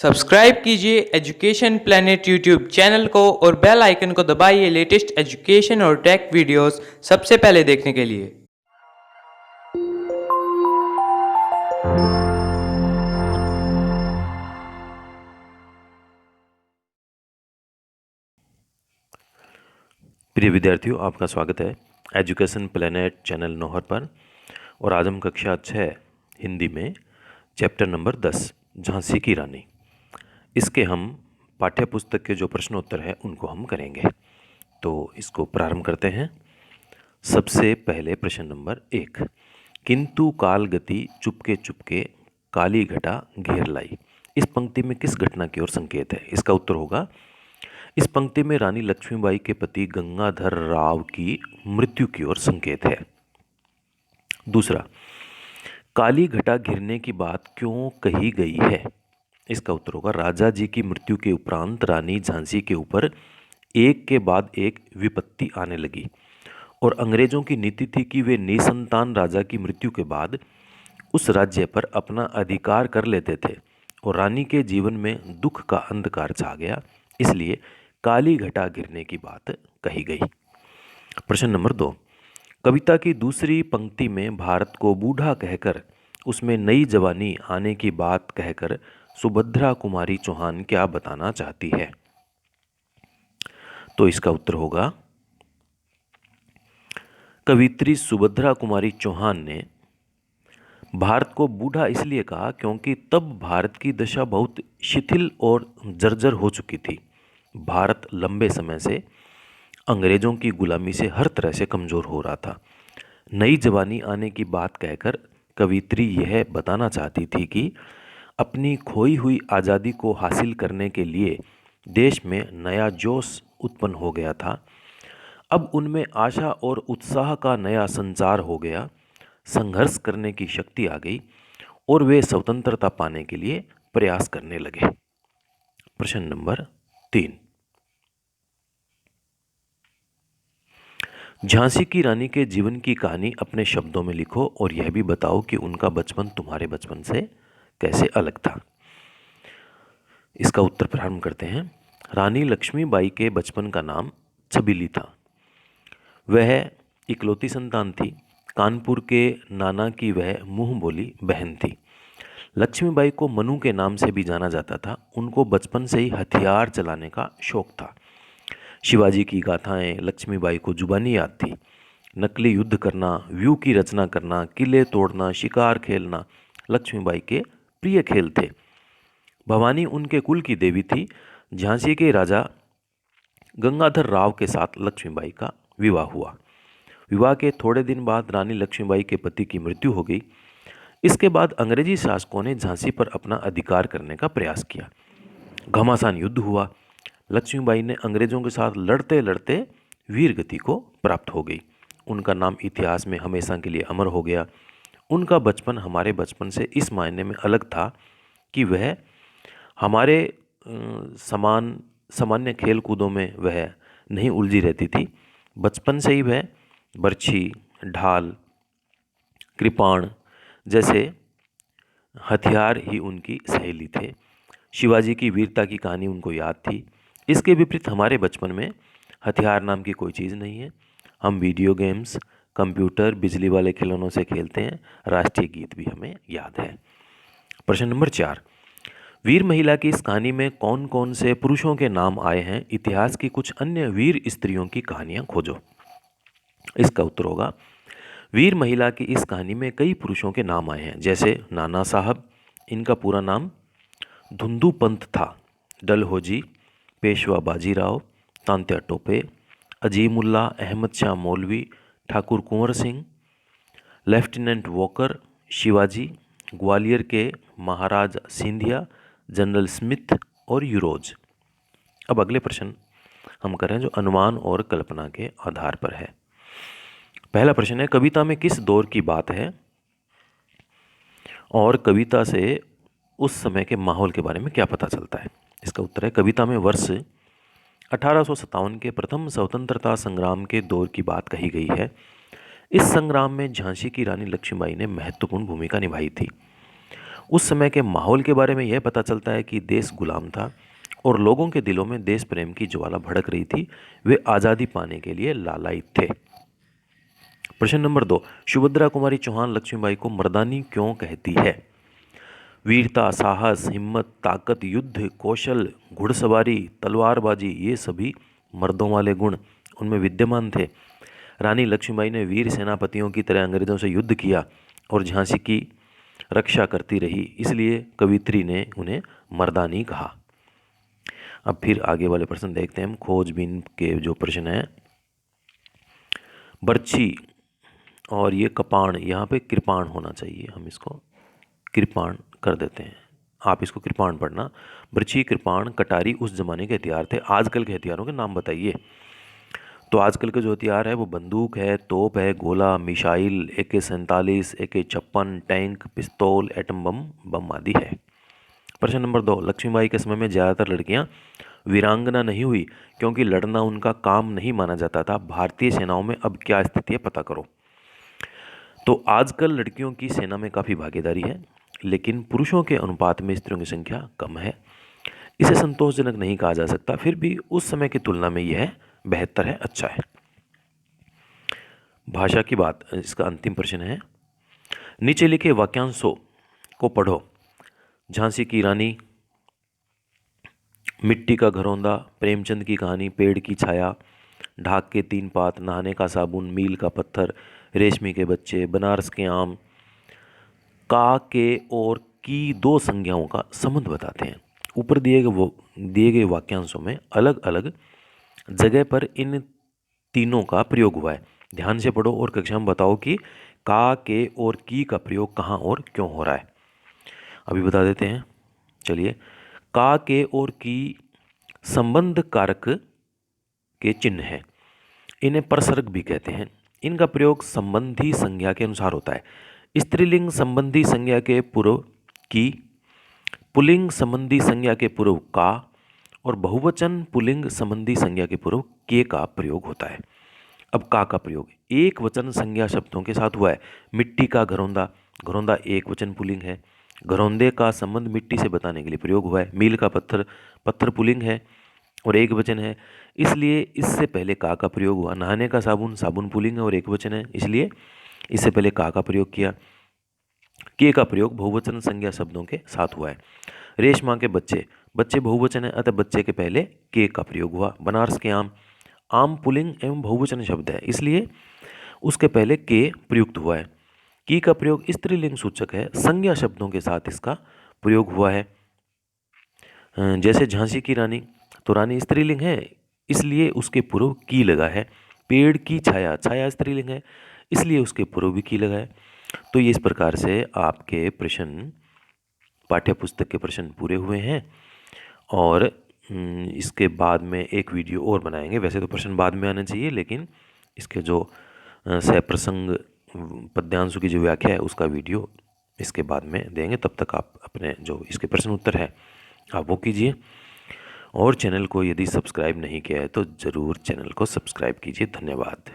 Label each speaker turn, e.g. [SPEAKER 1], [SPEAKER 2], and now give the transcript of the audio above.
[SPEAKER 1] Subscribe कीजिए education planet YouTube channel को और बेल आइकन को दबाइए लेटेस्ट एजुकेशन और टेक वीडियोस सबसे पहले देखने के लिए।
[SPEAKER 2] प्रिय विद्यार्थियों, आपका स्वागत है एजुकेशन प्लेनेट चैनल नौहर पर। और आज हम कक्षा 6 हिंदी में चैप्टर नंबर 10 झांसी की रानी, इसके हम पाठ्य पुस्तक के जो प्रश्नोत्तर हैं उनको हम करेंगे। तो इसको प्रारंभ करते हैं। सबसे पहले प्रश्न नंबर 1, किंतु काल गति चुपके चुपके काली घटा घेर लाई, इस पंक्ति में किस घटना की ओर संकेत है? इसका उत्तर होगा, इस पंक्ति में रानी लक्ष्मीबाई के पति गंगाधर राव की मृत्यु की ओर संकेत है। दूसरा, काली घटा घिरने की बात क्यों कही गई है? इसका उत्तर होगा, राजा जी की मृत्यु के उपरांत रानी झांसी के ऊपर एक के बाद एक विपत्ति आने लगी और अंग्रेजों की नीति थी कि वे निसंतान राजा की मृत्यु के बाद उस राज्य पर अपना अधिकार कर लेते थे और रानी के जीवन में दुख का अंधकार छा गया, इसलिए काली घटा गिरने की बात कही गई। प्रश्न नंबर 2, कविता की दूसरी पंक्ति में भारत को बूढ़ा कहकर उसमें नई जवानी आने की बात कहकर सुभद्रा कुमारी चौहान क्या बताना चाहती है? तो इसका उत्तर होगा, कवित्री सुभद्रा कुमारी चौहान ने भारत को बूढ़ा इसलिए कहा क्योंकि तब भारत की दशा बहुत शिथिल और जर्जर हो चुकी थी। भारत लंबे समय से अंग्रेजों की गुलामी से हर तरह से कमज़ोर हो रहा था। नई जवानी आने की बात कहकर कवित्री यह बताना चाहती थी कि अपनी खोई हुई आज़ादी को हासिल करने के लिए देश में नया जोश उत्पन्न हो गया था। अब उनमें आशा और उत्साह का नया संचार हो गया, संघर्ष करने की शक्ति आ गई और वे स्वतंत्रता पाने के लिए प्रयास करने लगे। प्रश्न नंबर 3, झांसी की रानी के जीवन की कहानी अपने शब्दों में लिखो और यह भी बताओ कि उनका बचपन तुम्हारे बचपन से कैसे अलग था। इसका उत्तर प्रारंभ करते हैं। रानी लक्ष्मीबाई के बचपन का नाम छबीली था। वह इकलौती संतान थी। कानपुर के नाना की वह मुंह बोली बहन थी। लक्ष्मीबाई को मनु के नाम से भी जाना जाता था। उनको बचपन से ही हथियार चलाने का शौक था। शिवाजी की गाथाएं लक्ष्मीबाई को जुबानी याद थी। नकली युद्ध करना, व्यू की रचना करना, किले तोड़ना, शिकार खेलना लक्ष्मीबाई के प्रिय खेल थे। भवानी उनके कुल की देवी थी। झांसी के राजा गंगाधर राव के साथ लक्ष्मीबाई का विवाह हुआ। विवाह के थोड़े दिन बाद रानी लक्ष्मीबाई के पति की मृत्यु हो गई। इसके बाद अंग्रेजी शासकों ने झांसी पर अपना अधिकार करने का प्रयास किया। घमासान युद्ध हुआ। लक्ष्मीबाई ने अंग्रेजों के साथ लड़ते लड़ते वीर गति को प्राप्त हो गई। उनका नाम इतिहास में हमेशा के लिए अमर हो गया। उनका बचपन हमारे बचपन से इस मायने में अलग था कि वह हमारे सामान्य खेल कूदों में वह नहीं उलझी रहती थी। बचपन से ही वह बर्छी, ढाल, कृपाण जैसे हथियार ही उनकी सहेली थे। शिवाजी की वीरता की कहानी उनको याद थी। इसके विपरीत हमारे बचपन में हथियार नाम की कोई चीज़ नहीं है। हम वीडियो गेम्स, कंप्यूटर, बिजली वाले खिलौनों से खेलते हैं। राष्ट्रीय गीत भी हमें याद है। प्रश्न नंबर 4, वीर महिला की इस कहानी में कौन कौन से पुरुषों के नाम आए हैं? इतिहास की कुछ अन्य वीर स्त्रियों की कहानियाँ खोजो। इसका उत्तर होगा, वीर महिला की इस कहानी में कई पुरुषों के नाम आए हैं, जैसे नाना साहब, इनका पूरा नाम धुंधु पंत था, डलहौजी, पेशवा बाजीराव, तांत्या टोपे, अजीमुल्ला अहमद शाह मौलवी, ठाकुर कुंवर सिंह, लेफ्टिनेंट वॉकर, शिवाजी, ग्वालियर के महाराज सिंधिया, जनरल स्मिथ और यूरोज। अब अगले प्रश्न हम करें जो अनुमान और कल्पना के आधार पर है। पहला प्रश्न है, कविता में किस दौर की बात है और कविता से उस समय के माहौल के बारे में क्या पता चलता है? इसका उत्तर है, कविता में वर्ष 1857 के प्रथम स्वतंत्रता संग्राम के दौर की बात कही गई है। इस संग्राम में झांसी की रानी लक्ष्मीबाई ने महत्वपूर्ण भूमिका निभाई थी। उस समय के माहौल के बारे में यह पता चलता है कि देश गुलाम था और लोगों के दिलों में देश प्रेम की ज्वाला भड़क रही थी। वे आज़ादी पाने के लिए लालायित थे। प्रश्न नंबर 2, सुभद्रा कुमारी चौहान लक्ष्मीबाई को मर्दानी क्यों कहती है? वीरता, साहस, हिम्मत, ताकत, युद्ध कौशल, घुड़सवारी, तलवारबाजी, ये सभी मर्दों वाले गुण उनमें विद्यमान थे। रानी लक्ष्मीबाई ने वीर सेनापतियों की तरह अंग्रेज़ों से युद्ध किया और झांसी की रक्षा करती रही, इसलिए कवित्री ने उन्हें मर्दानी कहा। अब फिर आगे वाले प्रश्न देखते हैं हम। खोजबीन के जो प्रश्न हैं, बर्छी और ये कपाण, यहाँ पे कृपाण होना चाहिए, हम इसको कृपाण कर देते हैं। आप इसको कृपाण पढ़ना। बर्छी, कृपाण, कटारी उस जमाने के हथियार थे। आजकल के हथियारों के नाम बताइए। तो आजकल के जो हथियार है वो बंदूक है, तोप है, गोला, मिसाइल, AK-47, AK-56, टैंक, पिस्तौल, एटम बम आदि है। प्रश्न नंबर 2, लक्ष्मीबाई के समय में ज़्यादातर लड़कियां वीरांगना नहीं हुई क्योंकि लड़ना उनका काम नहीं माना जाता था। भारतीय सेनाओं में अब क्या स्थिति है पता करो। तो आजकल लड़कियों की सेना में काफ़ी भागीदारी है, लेकिन पुरुषों के अनुपात में स्त्रियों की संख्या कम है। इसे संतोषजनक नहीं कहा जा सकता, फिर भी उस समय की तुलना में यह बेहतर है, अच्छा है। भाषा की बात, इसका अंतिम प्रश्न है। नीचे लिखे वाक्यांशों को पढ़ो। झांसी की रानी, मिट्टी का घरौंदा, प्रेमचंद की कहानी, पेड़ की छाया, ढाक के 3 पात, नहाने का साबुन, मील का पत्थर, रेशमी के बच्चे, बनारस के आम। का, के और की 2 संज्ञाओं का संबंध बताते हैं। ऊपर दिए गए वाक्यांशों में अलग अलग जगह पर इन तीनों का प्रयोग हुआ है। ध्यान से पढ़ो और कक्षा में बताओ कि का, के और की का प्रयोग कहाँ और क्यों हो रहा है। अभी बता देते हैं, चलिए। का, के और की संबंध कारक के चिन्ह हैं। इन्हें परसर्ग भी कहते हैं। इनका प्रयोग संबंधी संज्ञा के अनुसार होता है। स्त्रीलिंग संबंधी संज्ञा के पूर्व की, पुल्लिंग संबंधी संज्ञा के पूर्व का और बहुवचन पुल्लिंग संबंधी संज्ञा के पूर्व के का प्रयोग होता है। अब का प्रयोग एक वचन संज्ञा शब्दों के साथ हुआ है। मिट्टी का घरौंदा, घरौंदा एक वचन पुल्लिंग है। घरौंदे का संबंध मिट्टी से बताने के लिए प्रयोग हुआ है। मील का पत्थर, पत्थर पुल्लिंग है और एक वचन है, इसलिए इससे पहले का प्रयोग हुआ। नहाने का साबुन, साबुन पुल्लिंग है और एक वचन है, इसलिए इससे पहले का प्रयोग किया। के का प्रयोग बहुवचन संज्ञा शब्दों के साथ हुआ है। रेशमा के बच्चे, बच्चे बहुवचन है, अतः बच्चे के पहले के का प्रयोग हुआ। बनारस के आम, आम पुल्लिंग एवं बहुवचन शब्द है, इसलिए उसके पहले के प्रयुक्त हुआ है। की का प्रयोग स्त्रीलिंग सूचक है, संज्ञा शब्दों के साथ इसका प्रयोग हुआ है। जैसे झांसी की रानी, तो रानी स्त्रीलिंग है, इसलिए उसके पूर्व की लगा है। पेड़ की छाया, छाया स्त्रीलिंग है, इसलिए उसके पूर्व भी की लगा है। तो ये इस प्रकार से आपके प्रश्न, पाठ्य पुस्तक के प्रश्न पूरे हुए हैं। और इसके बाद में एक वीडियो और बनाएंगे। वैसे तो प्रश्न बाद में आने चाहिए, लेकिन इसके जो सहप्रसंग पद्यांशों की जो व्याख्या है उसका वीडियो इसके बाद में देंगे। तब तक आप अपने जो इसके प्रश्न उत्तर है आप वो कीजिए। और चैनल को यदि सब्सक्राइब नहीं किया है तो ज़रूर चैनल को सब्सक्राइब कीजिए। धन्यवाद।